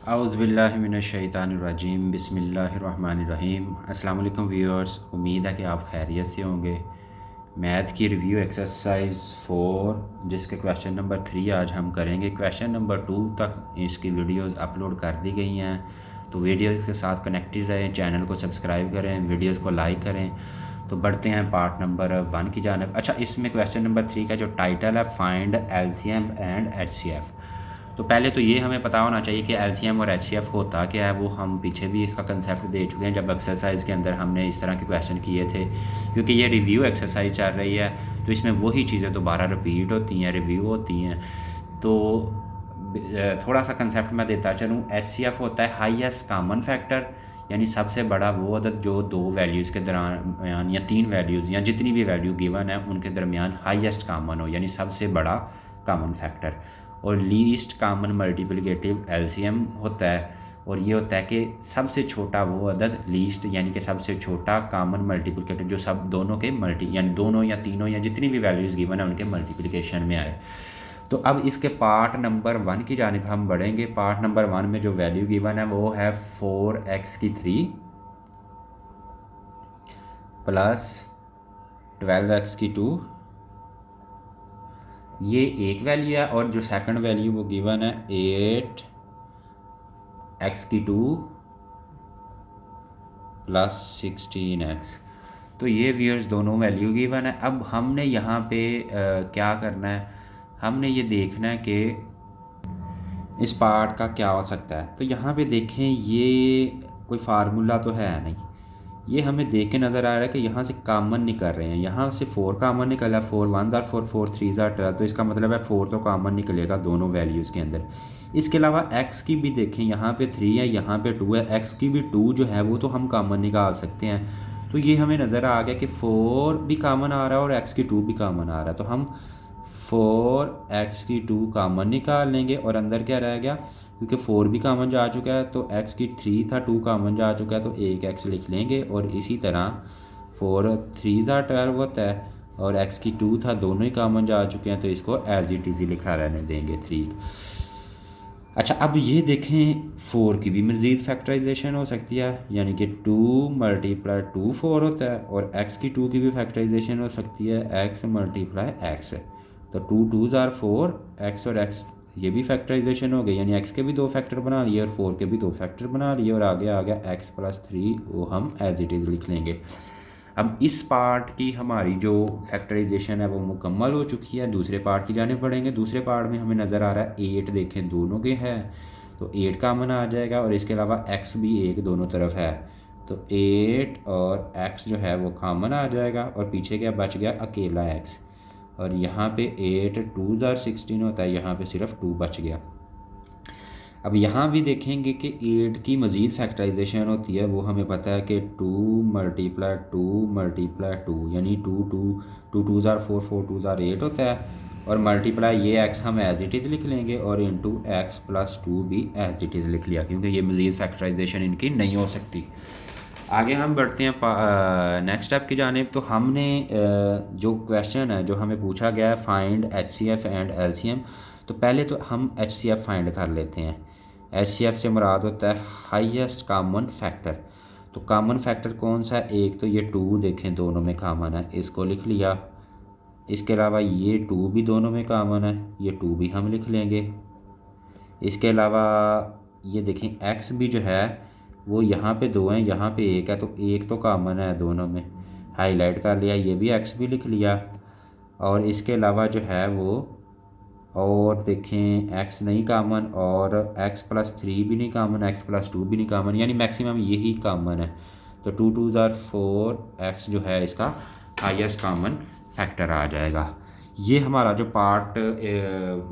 आउज़ुबिल्लाहिमिनश्शैतानिर्रजीम बिस्मिल्लाहिर्रहमानिर्रहीम। अस्सलाम वालेकुम व्यूअर्स, उम्मीद है कि आप खैरियत से होंगे। मैथ की रिव्यू एक्सरसाइज 4 जिसके क्वेश्चन नंबर 3 आज हम करेंगे। क्वेश्चन नंबर 2 तक इसकी वीडियोस अपलोड कर दी गई हैं, तो वीडियोस के साथ कनेक्टेड रहें, चैनल को सब्सक्राइब करें, वीडियोस को लाइक करें। तो बढ़ते हैं पार्ट नंबर 1 की जानब। अच्छा, इसमें क्वेश्चन नंबर 3 का जो टाइटल है फाइंड एलसीएम एंड एचसीएफ। तो पहले तो ये हमें पता होना चाहिए कि एलसीएम और एचसीएफ होता क्या है। वो हम पीछे भी इसका कंसेप्ट दे चुके हैं जब एक्सरसाइज के अंदर हमने इस तरह के क्वेश्चन किए थे। क्योंकि ये रिव्यू एक्सरसाइज चल रही है तो इसमें वही चीज़ें दोबारा रिपीट होती हैं, रिव्यू होती हैं। तो थोड़ा सा कंसेप्ट मैं देता चलूँ। एचसीएफ होता है हाईएस्ट कॉमन फैक्टर, यानी सबसे बड़ा वो अदद जो दो वैल्यूज़ के दरमियान या तीन वैल्यूज़ या जितनी भी वैल्यू गिवन है उनके दरमियान हाईएस्ट कॉमन हो, यानी सबसे बड़ा कॉमन फैक्टर। और लीस्ट कॉमन मल्टीप्लिकेटिव एलसीएम होता है, और ये होता है कि सबसे छोटा वो अदद लीस्ट, यानी कि सबसे छोटा कॉमन मल्टीप्लिकेटिव जो सब दोनों के यानी दोनों या तीनों या जितनी भी वैल्यूज़ गिवन है उनके मल्टीप्लिकेशन में आए। तो अब इसके पार्ट नंबर 1 की जानिब हम बढ़ेंगे। पार्ट नंबर 1 में जो वैल्यू गिवन है वो है 4x3 प्लस 12x2। ये एक वैल्यू है, और जो सेकंड वैल्यू वो गिवन है 8x2 प्लस 16x। तो ये व्यूअर्स दोनों वैल्यू गिवन है। अब हमने यहाँ पे क्या करना है, हमने ये देखना है कि इस पार्ट का क्या हो सकता है। तो यहाँ पे देखें, ये कोई फार्मूला तो है नहीं, ये हमें देख के नज़र आ रहा है कि यहाँ से कॉमन निकल रहे हैं। यहाँ से 4 कॉमन निकला, 4 1 ज़ार 4 4 3 ज़ार 12, तो इसका मतलब है 4 तो कॉमन निकलेगा दोनों वैल्यूज़ के अंदर। इसके अलावा x की भी देखें, यहाँ पे 3 है, यहाँ पे 2 है, x की भी 2 जो है वो तो हम कॉमन निकाल सकते हैं। तो ये हमें नज़र आ गया कि 4 भी कॉमन आ रहा है और x की 2 भी कॉमन आ रहा है। तो हम 4x की 2 कॉमन निकाल लेंगे, और अंदर क्या रह गया, क्योंकि 4 भी कॉमन जा चुका है तो x की 3 था, 2 कॉमन जा चुका है तो एक x लिख लेंगे। और इसी तरह 4 3 था 12 होता है, और x की 2 था, दोनों ही कॉमन जा चुके हैं तो इसको एज इट इज़ लिखा रहने देंगे 3। अच्छा, अब ये देखें 4 की भी मज़ीद फैक्टराइजेशन हो सकती है, यानी कि 2 मल्टीप्लाई 2 4 होता है, और x की 2 की भी फैक्टराइजेशन हो सकती है, x मल्टीप्लाई x। तो 2 2 ज़ार 4, x और x ये भी फैक्टराइजेशन हो गई, यानी x के भी 2 फैक्टर बना लिए और 4 के भी 2 फैक्टर बना लिए, और आगे आ गया x प्लस 3, वो हम एज इट इज़ लिख लेंगे। अब इस पार्ट की हमारी जो फैक्टराइजेशन है वो मुकम्मल हो चुकी है। दूसरे पार्ट की जाने पड़ेंगे। दूसरे पार्ट में हमें नज़र आ रहा है 8, देखें दोनों के हैं तो 8 कॉमन आ जाएगा, और इसके अलावा x भी एक दोनों तरफ है तो 8 और x जो है वो कॉमन आ जाएगा, और पीछे क्या बच गया, अकेला x। और यहाँ पे 8 2 ज़ार 16 होता है, यहाँ पे सिर्फ 2 बच गया। अब यहाँ भी देखेंगे कि 8 की मज़ीद फैक्टराइजेशन होती है, वो हमें पता है कि 2 मल्टीप्लाई 2 मल्टीप्लाई 2, यानी 2 2 2 2 ज़ार 4 4 2 ज़ार 8 होता है, और मल्टीप्लाई ये x हम एज इट इज़ लिख लेंगे, और इंटू x प्लस 2 भी एज इट इज़ लिख लिया, क्योंकि ये मज़ीद फैक्टराइजेशन इनकी नहीं हो सकती। आगे हम बढ़ते हैं नेक्स्ट स्टेप की जानिब। तो हमने जो क्वेश्चन है जो हमें पूछा गया है फाइंड HCF एंड LCM, तो पहले तो हम HCF फाइंड कर लेते हैं। HCF से मुराद होता है हाईएस्ट कॉमन फैक्टर। तो कॉमन फैक्टर कौन सा है, एक तो ये 2 देखें दोनों में कॉमन है, इसको लिख लिया। इसके अलावा ये 2 भी दोनों में कॉमन है, ये 2 भी हम लिख लेंगे। इसके अलावा ये देखें x भी जो है वो यहाँ पे 2 हैं, यहाँ पे 1 है, तो 1 तो कॉमन है दोनों में, हाईलाइट कर लिया, ये भी x भी लिख लिया। और इसके अलावा जो है वो, और देखें x नहीं कॉमन, और x प्लस 3 भी नहीं कॉमन, x प्लस 2 भी नहीं कॉमन, यानी मैक्सिमम यही कॉमन है। तो 2 2 ज़ार 4 x जो है इसका हाईएस्ट कॉमन फैक्टर आ जाएगा। ये हमारा जो पार्ट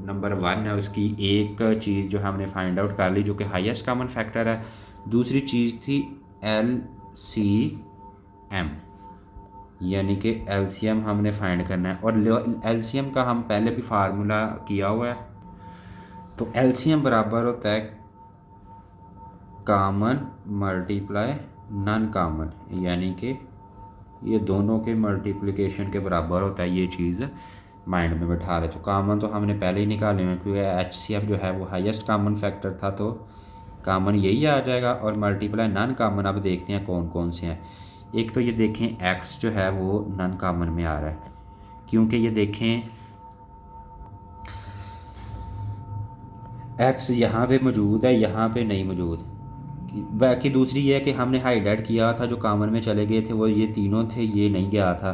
नंबर 1 है उसकी एक चीज़ जो हमने फाइंड आउट कर ली, जो कि हाईएस्ट कॉमन फैक्टर है। दूसरी चीज़ थी LCM, यानी कि LCM हमने फाइंड करना है, और LCM का हम पहले भी फार्मूला किया हुआ है। तो LCM बराबर होता है कॉमन मल्टीप्लाई नॉन कॉमन, यानी कि ये दोनों के मल्टीप्लिकेशन के बराबर होता है। ये चीज़ माइंड में बैठा रहे। तो कॉमन तो हमने पहले ही निकाले हैं, क्योंकि HCF जो है वो हाईएस्ट कॉमन फैक्टर था, तो कामन यही आ जाएगा, और मल्टीप्लाई नॉन कामन अब देखते हैं कौन कौन से हैं। एक तो ये देखें एक्स जो है वो नॉन कामन में आ रहा है, क्योंकि ये देखें एक्स यहाँ पे मौजूद है, यहाँ पे नहीं मौजूद। बाकी दूसरी ये है कि हमने हाईलाइट किया था जो कामन में चले गए थे वो ये तीनों थे, ये नहीं गया था,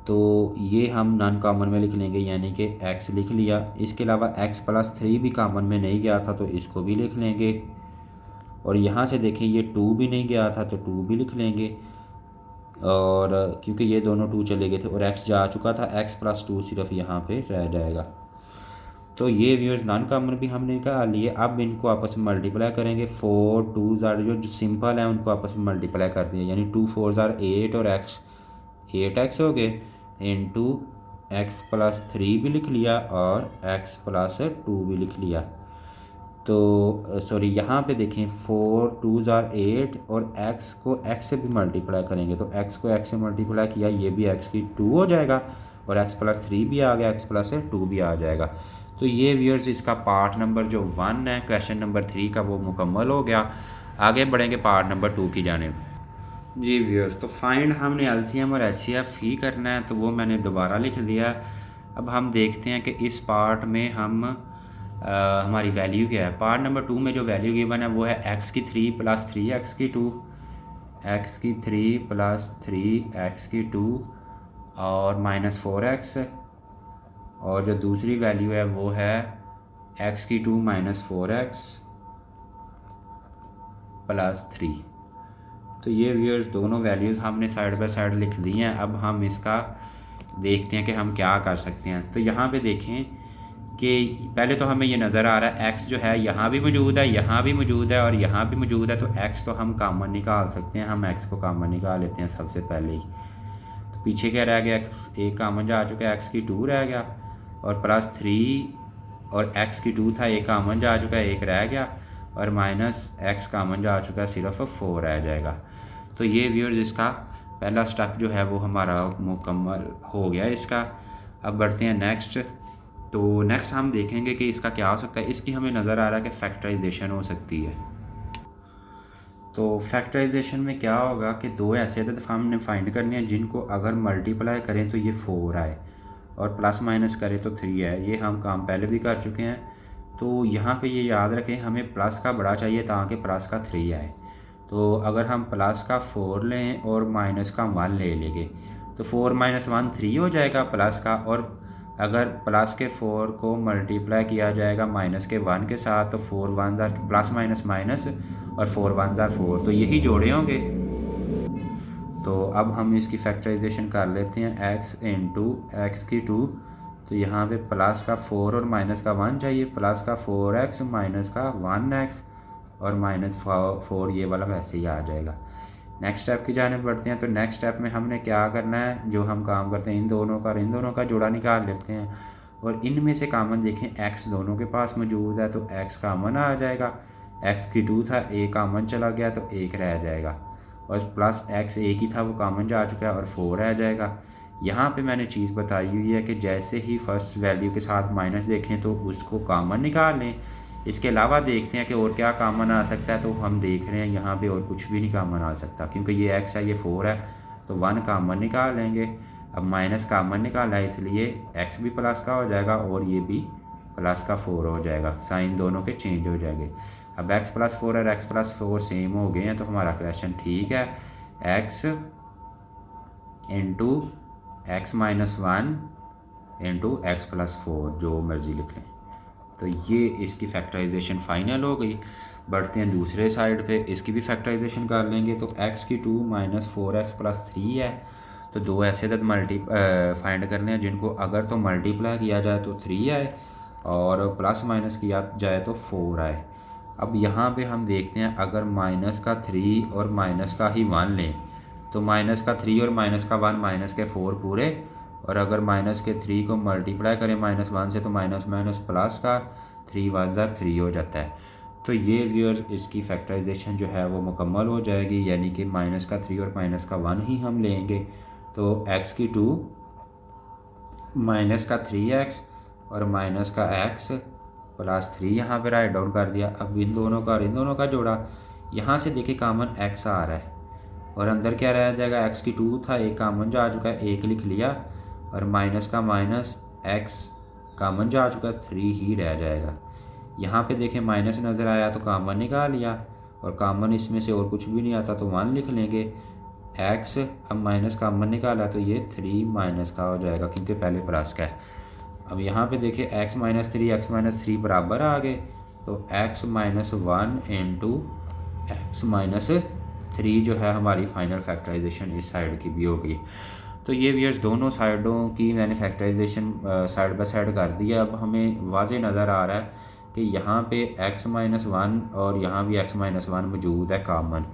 तो ये हम नॉन कामन में लिख लेंगे, यानी कि एक्स लिख लिया। इसके अलावा x+3 भी कामन में नहीं गया था तो इसको भी लिख लेंगे। और यहाँ से देखें ये 2 भी नहीं गया था तो 2 भी लिख लेंगे, और क्योंकि ये दोनों 2 चले गए थे और x जा चुका था, x+2 सिर्फ यहाँ पे रह जाएगा। तो ये व्यूअर्स नॉन कॉमन भी हमने निकाल लिए। अब इनको आपस में मल्टीप्लाई करेंगे। 4 2 जो सिंपल है उनको आपस में मल्टीप्लाई कर दिया, यानी 2 4 8 और x 8x हो गए, इंटू x+3 भी लिख लिया और x+2 भी लिख लिया। तो सॉरी यहाँ पे देखें 4 2 8 और x को x से भी मल्टीप्लाई करेंगे, तो x को x से मल्टीप्लाई किया, ये भी x की 2 हो जाएगा और x+3 भी आ गया, x+2 भी आ जाएगा। तो ये व्यूअर्स इसका पार्ट नंबर जो 1 है क्वेश्चन नंबर 3 का वो मुकम्मल हो गया। आगे बढ़ेंगे पार्ट नंबर 2 की जानिब। जी व्यूअर्स, तो फाइंड हमने एलसीएम और एचसीएफ ही करना है, तो वो मैंने दोबारा लिख दिया। अब हम देखते हैं कि इस पार्ट में हम हमारी वैल्यू क्या है। पार्ट नंबर 2 में जो वैल्यू गिवन है वो है x की 3 + 3x की 2, x की 3 + 3x की 2 और -4x, और जो दूसरी वैल्यू है वो है x की 2 - 4x + 3। तो ये व्यूअर्स दोनों वैल्यूज़ हमने साइड बाय साइड लिख दी हैं। अब हम इसका देखते हैं कि हम क्या कर सकते हैं। तो यहाँ पे देखें कि पहले तो हमें ये नज़र आ रहा है x जो है यहाँ भी मौजूद है, यहाँ भी मौजूद है और यहाँ भी मौजूद है, तो x तो हम कॉमन निकाल सकते हैं। हम x को कॉमन निकाल लेते हैं सबसे पहले ही। तो पीछे क्या रह गया, x एक कॉमन जा चुका है, x की 2 रह गया, और +3 और x की 2 था, एक कॉमन जा चुका है, एक रह गया, और -x कॉमन जा चुका है, सिर्फ 4 रह जाएगा। तो ये व्यूअर्स इसका पहला स्टेप जो है वो हमारा मुकम्मल हो गया इसका। अब बढ़ते हैं नेक्स्ट। तो नेक्स्ट हम देखेंगे कि इसका क्या हो सकता है। इसकी हमें नज़र आ रहा है कि फैक्टराइजेशन हो सकती है। तो फैक्टराइजेशन में क्या होगा कि दो ऐसे अदद हमने फाइंड करने हैं जिनको अगर मल्टीप्लाई करें तो ये 4 आए और प्लस माइनस करें तो 3 आए। ये हम काम पहले भी कर चुके हैं। तो यहाँ पे ये याद रखें, हमें प्लस का बड़ा चाहिए ताकि प्लस का 3 आए। तो अगर हम प्लस का 4 लें और माइनस का 1 ले लेंगे तो 4 - 1 3 हो जाएगा प्लस का, और अगर प्लस के 4 को मल्टीप्लाई किया जाएगा माइनस के 1 के साथ तो 4 1 प्लस माइनस माइनस और 4 1 4, तो यही जोड़े होंगे। तो अब हम इसकी फैक्टराइजेशन कर लेते हैं। x × x की 2, तो यहाँ पे प्लस का 4 और माइनस का 1 चाहिए, प्लस का 4x माइनस का 1x और -4 ये वाला वैसे ही आ जाएगा। नेक्स्ट स्टेप की जाने बढ़ते हैं। तो नेक्स्ट स्टेप में हमने क्या करना है, जो हम काम करते हैं इन दोनों का जोड़ा निकाल लेते हैं, और इनमें से कामन देखें x दोनों के पास मौजूद है तो x कामन आ जाएगा। x की 2 था, a कामन चला गया तो 1 रह जाएगा, और प्लस x एक ही था वो कामन जा चुका है और 4 रह जाएगा। यहाँ पे मैंने चीज़ बताई हुई है कि जैसे ही फर्स्ट वैल्यू के साथ माइनस देखें तो उसको कामन निकाल लें। इसके अलावा देखते हैं कि और क्या कामन आ सकता है। तो हम देख रहे हैं यहाँ पे और कुछ भी नहीं कामन आ सकता, क्योंकि ये x है ये 4 है, तो 1 कामन निकाल लेंगे। अब माइनस कामन निकाला है इसलिए x भी प्लस का हो जाएगा और ये भी प्लस का 4 हो जाएगा, साइन दोनों के चेंज हो जाएंगे। अब x+4 और x+4 सेम हो गए हैं तो हमारा क्वेश्चन ठीक है। x × x - 1 × x+4 जो मर्ज़ी लिख लें। तो ये इसकी फैक्टराइजेशन फाइनल हो गई। बढ़ते हैं दूसरे साइड पे, इसकी भी फैक्टराइजेशन कर लेंगे। तो x की 2 - 4x + 3 है। तो दो ऐसे अदद फाइंड करने हैं जिनको अगर तो मल्टीप्लाई किया जाए तो 3 आए और प्लस माइनस किया जाए तो 4 आए। अब यहाँ पे हम देखते हैं अगर माइनस का 3 और माइनस का ही 1 लें तो माइनस का 3 और माइनस का 1 माइनस के 4 पूरे, और अगर माइनस के 3 को मल्टीप्लाई करें -1 से तो माइनस माइनस प्लस का 3 1 3 हो जाता है। तो ये व्यूअर्स इसकी फैक्टराइजेशन जो है वो मुकम्मल हो जाएगी, यानी कि माइनस का 3 और माइनस का 1 ही हम लेंगे। तो x की 2 माइनस का 3x और माइनस का x प्लस 3 यहाँ पे राइट डाउन कर दिया। अब इन दोनों का और इन दोनों का जोड़ा, यहाँ से देखिए कॉमन x आ रहा है और अंदर क्या रह जाएगा, x की 2 था, एक कॉमन जो आ चुका है, एक लिख लिया और माइनस का माइनस x कॉमन जो आ चुका है 3 ही रह जाएगा। यहाँ पे देखें माइनस नज़र आया तो कॉमन निकाल लिया और कॉमन इसमें से और कुछ भी नहीं आता तो 1 लिख लेंगे। x अब माइनस कॉमन निकाला तो ये 3 माइनस का हो जाएगा क्योंकि पहले प्लस का है। अब यहाँ पे देखिए x माइनस 3 बराबर आ गए तो x minus 1 into x minus 3 जो है हमारी फाइनल फैक्टराइजेशन इस साइड की भी होगी। तो ये व्यूअर्स दोनों साइडों की मैंने फैक्टराइजेशन साइड बाय साइड कर दिया। अब हमें वाज़े नज़र आ रहा है कि यहाँ पे x माइनस 1 और यहाँ भी x माइनस 1 मौजूद है कॉमन।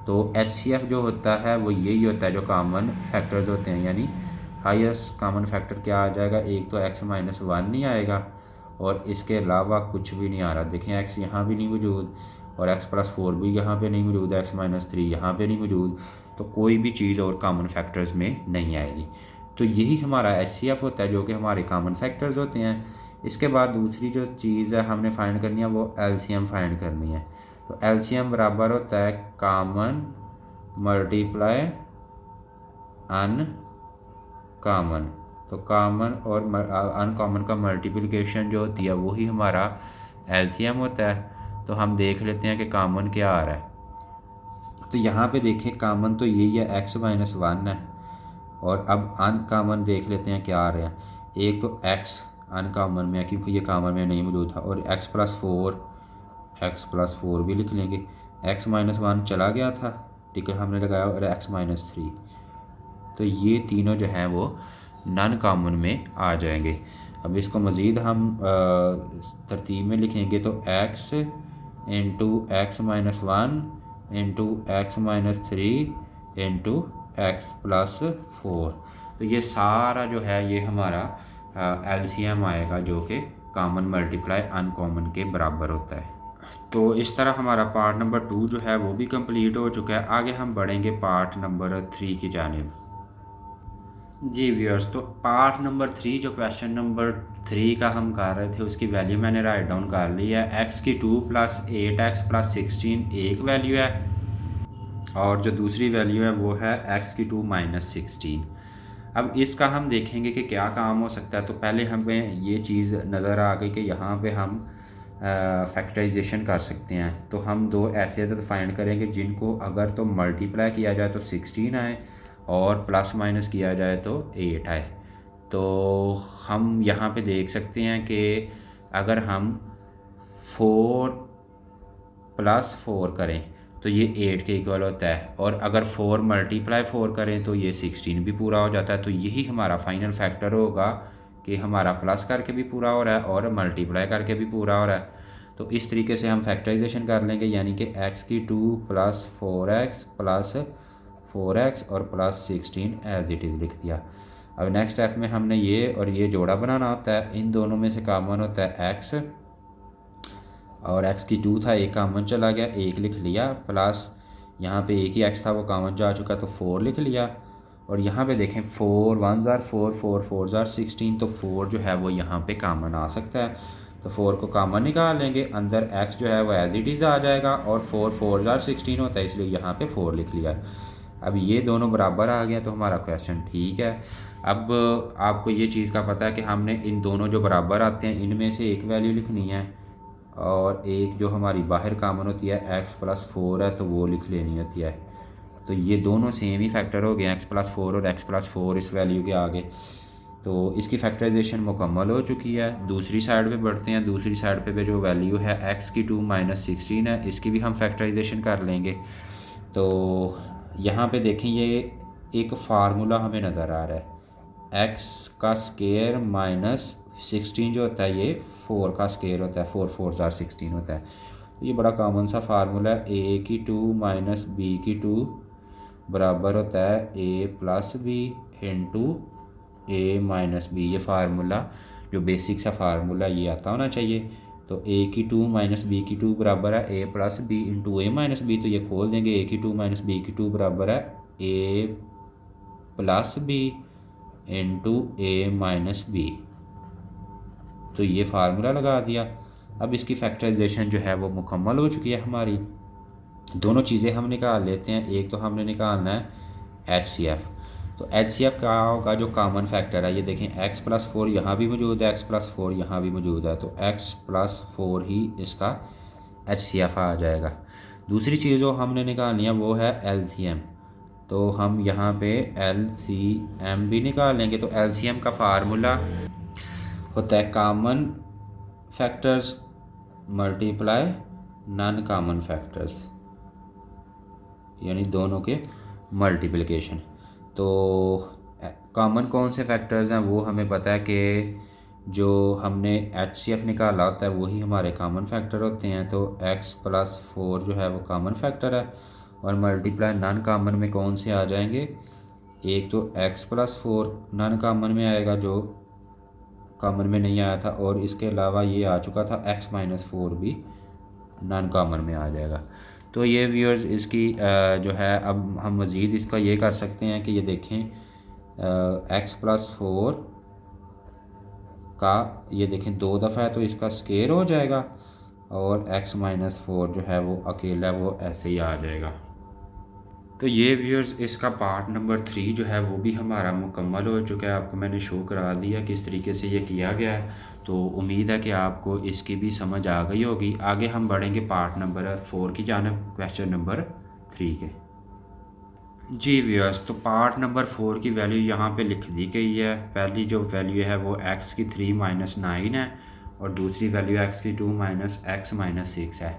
तो HCF जो होता है वो यही होता है जो कॉमन फैक्टर्स होते हैं, यानी हाईएस्ट कॉमन फैक्टर क्या आ जाएगा, एक तो x माइनस 1 नहीं आएगा और इसके अलावा कुछ भी नहीं आ रहा। देखें x यहाँ भी नहीं मौजूद और x प्लस 4 भी यहाँ पे नहीं मौजूद, x माइनस 3 यहाँ पे नहीं मौजूद, तो कोई भी चीज़ और कॉमन फैक्टर्स में नहीं आएगी। तो यही हमारा HCF होता है जो कि हमारे कॉमन फैक्टर्स होते हैं। इसके बाद दूसरी जो चीज़ है हमने फाइंड करनी है वो LCM फाइंड करनी है। तो LCM बराबर होता है कॉमन मल्टीप्लाई अनकॉमन। तो कॉमन और अनकॉमन का मल्टीप्लिकेशन जो होती है वही हमारा LCM होता है। तो हम देख लेते हैं कि कॉमन क्या आ रहा है। तो यहाँ पे देखें कॉमन तो यही है x माइनस 1 है और अब अनकॉमन देख लेते हैं क्या आ रहे हैं। एक तो x अनकॉमन में है क्योंकि ये कॉमन में नहीं मौजूद था और x प्लस 4 भी लिख लेंगे। x माइनस 1 चला गया था, टिक हमने लगाया, और x माइनस 3, तो ये तीनों जो हैं वो नॉन कॉमन में आ जाएंगे। अब इसको मज़ीद हम तरतीब में लिखेंगे तो x into x minus 1 into x minus 3 into X plus 4, तो ये सारा जो है ये हमारा LCM आएगा जो कि कॉमन मल्टीप्लाई अनकॉमन के बराबर होता है। तो इस तरह हमारा पार्ट नंबर 2 जो है वो भी कंप्लीट हो चुका है। आगे हम बढ़ेंगे पार्ट नंबर 3 की जानिब। जी व्यूअर्स, तो पार्ट नंबर 3 जो क्वेश्चन नंबर 3 का हम कर रहे थे उसकी वैल्यू मैंने राइट डाउन कर ली है। x की 2 प्लस 8x प्लस 16 एक वैल्यू है और जो दूसरी वैल्यू है वो है x की 2 माइनस 16। अब इसका हम देखेंगे कि क्या काम हो सकता है। तो पहले हमें ये चीज़ नज़र आ गई कि यहाँ पे हम फैक्टराइजेशन कर सकते हैं। तो हम दो ऐसे अदद फाइंड करेंगे जिनको अगर तो मल्टीप्लाई किया जाए तो 16 आए और प्लस माइनस किया जाए तो 8 आए। तो हम यहाँ पे देख सकते हैं कि अगर हम 4 प्लस 4 करें तो ये 8 के इक्वल होता है और अगर 4 मल्टीप्लाई 4 करें तो ये 16 भी पूरा हो जाता है। तो यही हमारा फाइनल फैक्टर होगा कि हमारा प्लस करके भी पूरा हो रहा है और मल्टीप्लाई करके भी पूरा हो रहा है। तो इस तरीके से हम फैक्टराइजेशन कर लेंगे, यानी कि x की 2 प्लस 4x प्लस 4x और प्लस 16 एज इट इज़ लिख दिया। अब नेक्स्ट स्टेप में हमने ये और ये जोड़ा बनाना होता है। इन दोनों में से कॉमन होता है x और x की 2 था, एक कॉमन चला गया, एक लिख लिया, प्लस यहाँ पे एक ही x था वो कॉमन जा चुका तो 4 लिख लिया। और यहाँ पे देखें 4 1 ज़ार 4 4 4 ज़ार 16, तो 4 जो है वो यहाँ पे कॉमन आ सकता है। तो 4 को कॉमन निकाल लेंगे, अंदर x जो है वो एज इट इज़ आ जाएगा और 4 4 ज़ार 16 होता है इसलिए यहाँ पे 4 लिख लिया। अब ये दोनों बराबर आ गया तो हमारा क्वेश्चन ठीक है। अब आपको ये चीज़ का पता है कि हमने इन दोनों जो बराबर आते हैं इनमें से एक वैल्यू लिखनी है और एक जो हमारी बाहर कॉमन होती है x प्लस 4 है तो वो लिख लेनी होती है। तो ये दोनों सेम ही फैक्टर हो गए, x प्लस 4 और x प्लस 4 इस वैल्यू के आगे। तो इसकी फैक्टराइजेशन मुकम्मल हो चुकी है। दूसरी साइड पे बढ़ते हैं। दूसरी साइड पे जो वैल्यू है x की 2 माइनस 16 है, इसकी भी हम फैक्टराइजेशन कर लेंगे। तो यहाँ पे देखें ये एक फार्मूला हमें नज़र आ रहा है, x का स्केयर माइनस 16 जो होता है ये 4 का स्केयर होता है, 4 4 ज़ार 16 होता है। तो ये बड़ा कॉमन सा फार्मूला है, a की 2 माइनस b की 2 बराबर होता है a plus B into a minus B. ये फार्मूला जो बेसिक सा फार्मूला ये आता होना चाहिए। तो a की 2 माइनस b की 2 बराबर है a plus B into a minus B. तो ये खोल देंगे, a की 2 माइनस b की 2 बराबर है a plus B into a minus B. तो ये फार्मूला लगा दिया। अब इसकी फैक्टराइजेशन जो है वो मुकम्मल हो चुकी है हमारी। दोनों चीज़ें हम निकाल लेते हैं। एक तो हमने निकालना है HCF। तो HCF क्या होगा, जो कॉमन फैक्टर है, ये देखें x+4 यहाँ भी मौजूद है, x+4 यहाँ भी मौजूद है, तो x+4 ही इसका HCF आ जाएगा। दूसरी चीज़ जो हमने निकालनी है वो है LCM। तो हम यहाँ पे LCM भी निकाल लेंगे। तो LCM का फार्मूला होता है common factors multiply non common factors, यानी दोनों के मल्टीप्लिकेशन। तो कॉमन कौन से फैक्टर्स हैं वो हमें पता है कि जो हमने HCF निकाला होता है वही हमारे कॉमन फैक्टर होते हैं। तो x+4 जो है वो कॉमन फैक्टर है, और मल्टीप्लाई नॉन कॉमन में कौन से आ जाएंगे, एक तो x+4 नॉन कॉमन में आएगा जो कॉमन में नहीं आया था, और इसके अलावा ये आ चुका था x-4 भी नॉन कॉमन में आ जाएगा। तो ये व्यूअर्स इसकी जो है, अब हम मज़ीद इसका ये कर सकते हैं कि ये देखें x+4 का ये देखें 2 दफ़ा है तो इसका स्केयर हो जाएगा, और x-4 जो है वो अकेला वो ऐसे ही आ जाएगा। तो ये व्यूअर्स इसका पार्ट नंबर 3 जो है वो भी हमारा मुकम्मल हो चुका है। आपको मैंने शो करा दिया किस तरीके से ये किया गया है। तो उम्मीद है कि आपको इसकी भी समझ आ गई होगी। आगे हम बढ़ेंगे पार्ट नंबर 4 की जानिब, क्वेश्चन नंबर 3 के। जी व्यूअर्स, तो पार्ट नंबर 4 की वैल्यू यहाँ पे लिख दी गई है। पहली जो वैल्यू है वो x की 3 - 9 है, और दूसरी वैल्यू x की 2 - x - 6 है।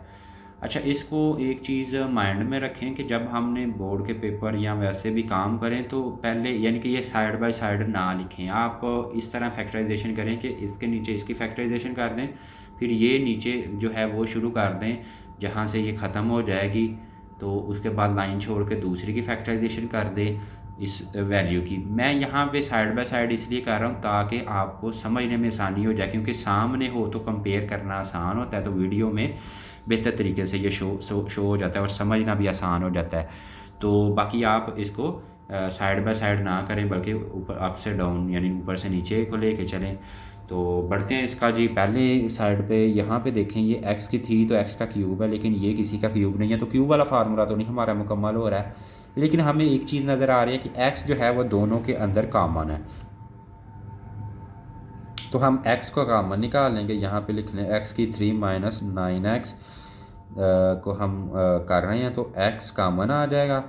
अच्छा, इसको एक चीज़ माइंड में रखें कि जब हमने बोर्ड के पेपर या वैसे भी काम करें तो पहले यानी कि ये साइड बाय साइड ना लिखें। आप इस तरह फैक्टराइजेशन करें कि इसके नीचे इसकी फैक्टराइजेशन कर दें, फिर ये नीचे जो है वो शुरू कर दें जहाँ से ये ख़त्म हो जाएगी, तो उसके बाद लाइन छोड़ के दूसरी की फैक्टराइजेशन कर दें इस वैल्यू की। मैं यहाँ पे साइड बाय साइड इसलिए कर रहा हूँ ताकि आपको समझने में आसानी हो जाए, क्योंकि सामने हो तो कंपेयर करना आसान होता है, तो वीडियो में बेहतर तरीके से ये शो हो जाता है और समझना भी आसान हो जाता है। तो बाकी आप इसको साइड बाय साइड ना करें, बल्कि ऊपर अप से डाउन यानी ऊपर से नीचे को लेके चलें। तो बढ़ते हैं इसका जी। पहले साइड पे यहाँ पे देखें, ये x की थी तो x का क्यूब है, लेकिन ये किसी का क्यूब नहीं है, तो क्यूब वाला फार्मूला तो नहीं हमारा मुकम्मल हो रहा है। लेकिन हमें एक चीज़ नज़र आ रही है कि x जो है वो दोनों के अंदर कॉमन है, तो हम x को कॉमन निकाल लेंगे। यहाँ पे लिख लें x की 3 - 9x को हम कर रहे हैं, तो x कॉमन आ जाएगा,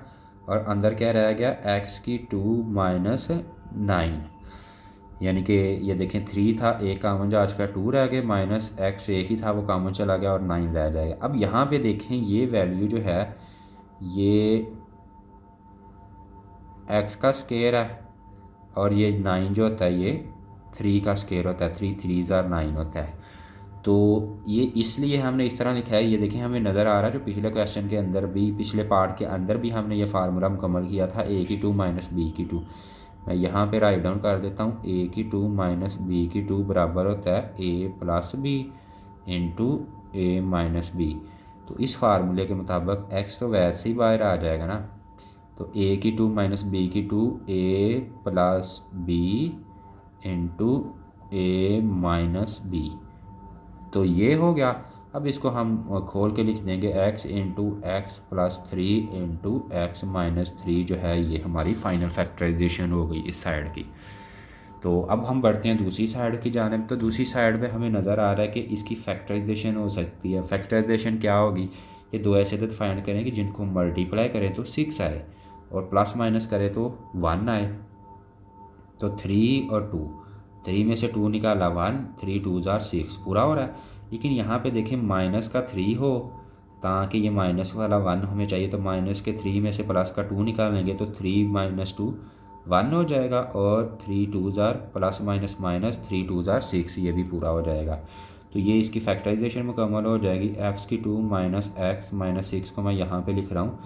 और अंदर क्या रह गया, x की 2 - 9, यानी कि ये देखें 3 था, एक कॉमन जा चुका, 2 रह गए, माइनस x एक ही था वो कॉमन चला गया, और 9 रह जाएगा। अब यहाँ पे देखें ये वैल्यू जो है ये x का स्केयर है, और ये 9 जो होता है ये 3 का स्केयर होता है, 3 3s are 9 होता है। तो ये इसलिए हमने इस तरह लिखा है। ये देखें हमें नज़र आ रहा है जो पिछले क्वेश्चन के अंदर भी, पिछले पार्ट के अंदर भी हमने ये फार्मूला मुकम्मल किया था, a की 2 - b की 2। मैं यहाँ पे राइट डाउन कर देता हूँ, a की 2 - b की 2 बराबर होता है a + b into a - b। तो इस फार्मूले के मुताबिक x तो वैसे ही बाहर आ जाएगा ना, तो a की 2 - b की 2 a + b into a - b, तो ये हो गया। अब इसको हम खोल के लिख देंगे x into x+3 into x - 3 जो है ये हमारी फाइनल फैक्टराइजेशन हो गई इस साइड की। तो अब हम बढ़ते हैं दूसरी साइड की जानिब। तो दूसरी साइड में हमें नज़र आ रहा है कि इसकी फैक्टराइजेशन हो सकती है। फैक्टराइजेशन क्या होगी कि दो ऐसे अदद फाइंड करें कि जिनको मल्टीप्लाई करें तो 6 आए, और प्लस माइनस करें तो 1 आए। तो 3 और 2, 3 में से 2 निकाला 1, 3 2s are 6 पूरा हो रहा है। लेकिन यहाँ पे देखें माइनस का 3 हो, ताकि ये माइनस वाला 1 हमें चाहिए, तो माइनस के 3 में से प्लस का 2 निकालेंगे तो 3 - 2 1 हो जाएगा, और 3 2s are plus minus minus 3 2s are 6, ये भी पूरा हो जाएगा। तो ये इसकी फैक्टराइजेशन मुकम्मल हो जाएगी। x की 2 - x - 6 को मैं यहाँ पे लिख रहा हूँ,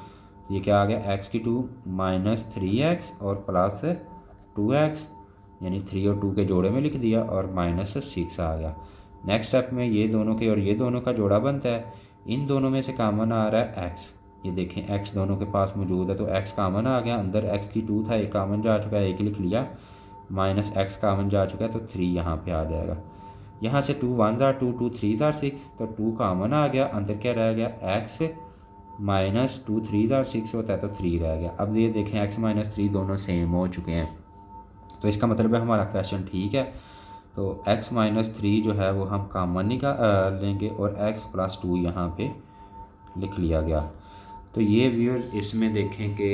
ये क्या आ गया, x की 2 - 3x और प्लस 2x, यानी 3 और 2 के जोड़े में लिख दिया, और -6 आ गया। नेक्स्ट स्टेप में ये दोनों के और ये दोनों का जोड़ा बनता है, इन दोनों में से कॉमन आ रहा है x। ये देखें x दोनों के पास मौजूद है, तो x कॉमन आ गया। अंदर x की 2 था, एक कॉमन जा चुका है, एक लिख लिया, -x कॉमन जा चुका है, तो 3 यहाँ पे आ जाएगा। यहाँ से 2 1 ज़ार 2 2 3 ज़ार 6, तो 2 कॉमन आ गया, अंदर क्या रह गया x माइनस 2 3 ज़ार 6 होता है तो 3 रह गया। अब ये देखें x माइनस 3 दोनों सेम हो चुके हैं, तो इसका मतलब है हमारा क्वेश्चन ठीक है। तो x माइनस 3 जो है वो हम कॉमन लेंगे और x प्लस 2 यहाँ पे लिख लिया गया। तो ये व्यूअर्स इसमें देखें कि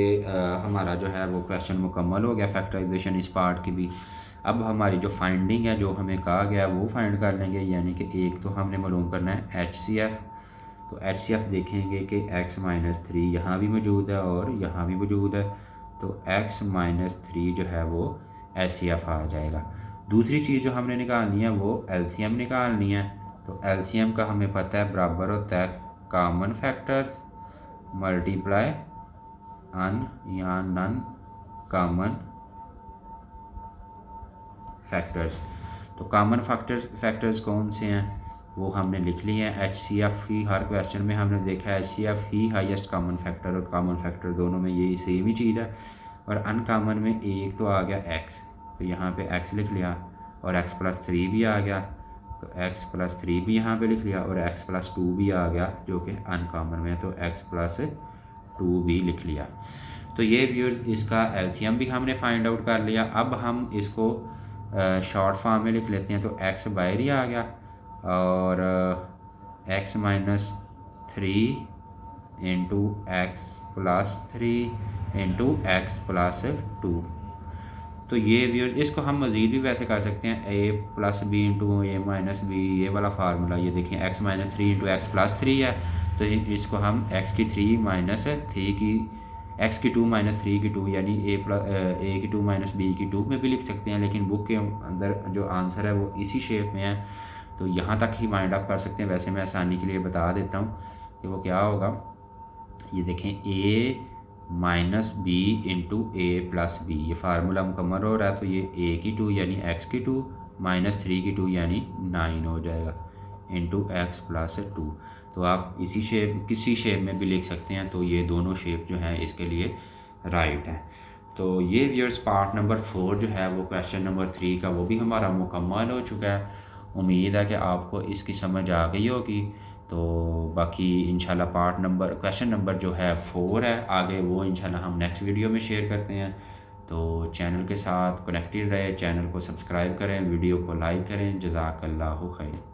हमारा जो है वो क्वेश्चन मुकम्मल हो गया फैक्टराइजेशन इस पार्ट की भी। अब हमारी जो फाइंडिंग है जो हमें कहा गया वो फाइंड कर लेंगे, यानी कि एक तो हमने मालूम करना है HCF। तो HCF देखेंगे कि x माइनस 3 यहाँ भी मौजूद है और यहाँ भी मौजूद है, तो x माइनस 3 जो है वो HCF आ जाएगा। दूसरी चीज़ जो हमने निकालनी है वो LCM निकालनी है। तो LCM का हमें पता है बराबर होता है कॉमन फैक्टर मल्टीप्लाई अन या नन कॉमन फैक्टर्स। तो कॉमन फैक्टर्स कौन से हैं वो हमने लिख लिए हैं। HCF ही हर क्वेश्चन में हमने देखा है, HCF ही हाईएस्ट कॉमन फैक्टर और कॉमन फैक्टर दोनों में यही सेम ही चीज़ है। और अनकॉमन में एक तो आ गया x, तो यहाँ पे x लिख लिया, और x प्लस 3 भी आ गया, तो x प्लस 3 भी यहाँ पे लिख लिया, और x प्लस 2 भी आ गया जो कि अनकॉमन में है, तो x प्लस 2 भी लिख लिया। तो ये व्यूअर्स इसका LCM भी हमने फाइंड आउट कर लिया। अब हम इसको शॉर्ट फॉर्म में लिख लेते हैं, तो x बाहर ही आ गया और x minus 3 into X plus 3 into X plus 2। तो ये व्यूअर्स इसको हम मज़ीद भी वैसे कर सकते हैं, a plus B into A minus B, ये वाला फार्मूला। ये देखिए x minus 3 into X plus 3 है, तो इसको हम x की 3 माइनस 3 की x की 2 माइनस 3 की 2 यानी a की 2 माइनस b की 2 में भी लिख सकते हैं, लेकिन बुक के अंदर जो आंसर है वो इसी शेप में है, तो यहाँ तक ही माइंड अप कर सकते हैं। वैसे मैं आसानी के लिए बता देता हूँ कि वो क्या होगा। ये देखें a minus B into A plus B, ये फार्मूला मुकम्मल हो रहा है, तो ये a की 2 यानी x की 2 माइनस 3 की 2 यानी 9 हो जाएगा इंटू एक्स प्लस 2। तो आप इसी शेप किसी शेप में भी लिख सकते हैं, तो ये दोनों शेप जो हैं इसके लिए राइट है। तो ये व्यूअर्स पार्ट नंबर 4 जो है वो क्वेश्चन नंबर 3 का वो भी हमारा मुकम्मल हो चुका है। उम्मीद है कि आपको इसकी समझ आ गई होगी। तो बाकी इंशाल्लाह क्वेश्चन नंबर जो है 4 है आगे, वो इंशाल्लाह हम नेक्स्ट वीडियो में शेयर करते हैं। तो चैनल के साथ कनेक्टेड रहे, चैनल को सब्सक्राइब करें, वीडियो को लाइक करें। जज़ाकल्लाहु खैर।